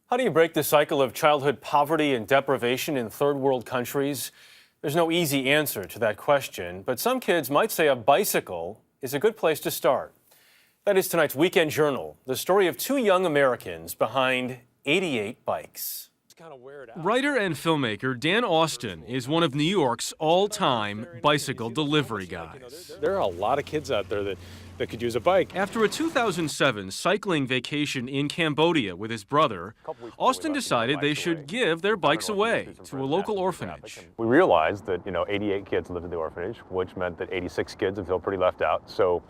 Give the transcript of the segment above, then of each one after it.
How do you break the cycle of childhood poverty and deprivation in third world countries? There's no easy answer to that question, but some kids might say a bicycle is a good place to start. That is tonight's Weekend Journal, the story of two young Americans behind 88 bikes. Writer and filmmaker Dan Austin is one of New York's all-time bicycle delivery guys. There are a lot of kids out there that could use a bike. After a 2007 cycling vacation in Cambodia with his brother, Austin decided they should give their bikes away to a local orphanage. We realized that, 88 kids lived at the orphanage, which meant that 86 kids would feel pretty left out. So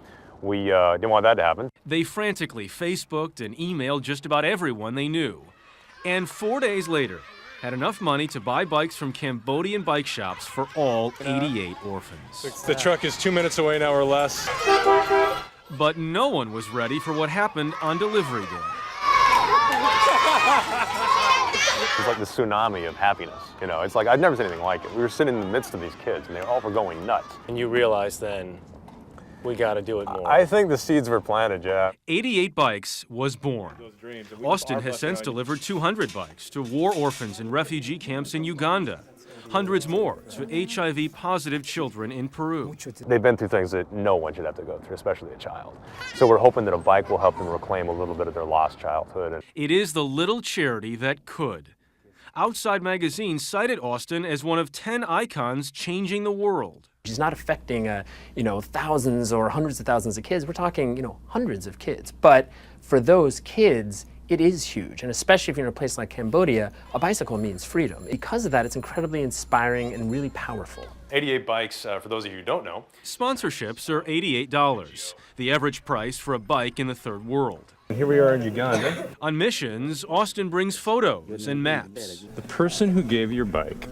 we didn't want that to happen. They frantically Facebooked and emailed just about everyone they knew. And 4 days later, had enough money to buy bikes from Cambodian bike shops for all 88 orphans. The truck is 2 minutes away now or less. But no one was ready for what happened on delivery day. It was like the tsunami of happiness. It's like I'd never seen anything like it. We were sitting in the midst of these kids, and they all were going nuts. And you realize then, we got to do it more. I think the seeds were planted, yeah. 88 Bikes was born. Austin has since delivered 200 bikes to war orphans and refugee camps in Uganda. Hundreds more to HIV-positive children in Peru. They've been through things that no one should have to go through, especially a child. So we're hoping that a bike will help them reclaim a little bit of their lost childhood. It is the little charity that could. Outside Magazine cited Austin as one of 10 icons changing the world. She's not affecting, thousands or hundreds of thousands of kids. We're talking, hundreds of kids. But for those kids, it is huge. And especially if you're in a place like Cambodia, a bicycle means freedom. Because of that, it's incredibly inspiring and really powerful. 88 bikes, for those of you who don't know. Sponsorships are $88, the average price for a bike in the third world. And here we are in Uganda. On missions, Austin brings photos and maps. The person who gave your bike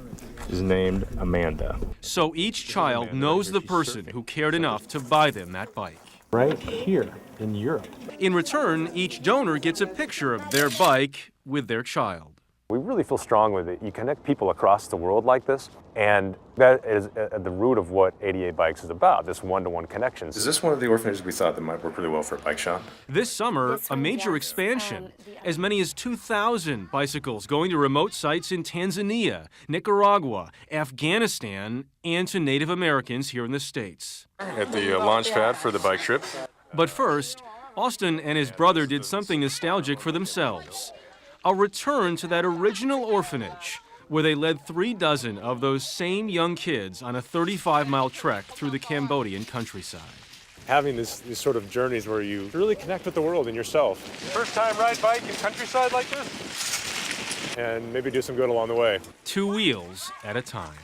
is named Amanda. So each child knows the person who cared enough to buy them that bike. Right here in Europe. In return, each donor gets a picture of their bike with their child. We really feel strong with it. You connect people across the world like this, and that is at the root of what 88 Bikes is about, this one-to-one connection. Is this one of the orphanages we thought that might work really well for a bike shop? This summer, a major expansion. As many as 2,000 bicycles going to remote sites in Tanzania, Nicaragua, Afghanistan, and to Native Americans here in the States. At the launch pad for the bike trip. But first, Austin and his brother did something nostalgic for themselves. A return to that original orphanage where they led 36 of those same young kids on a 35-mile trek through the Cambodian countryside. Having these sort of journeys where you really connect with the world and yourself. First time ride bike in countryside like this? And maybe do some good along the way. 2 wheels at a time.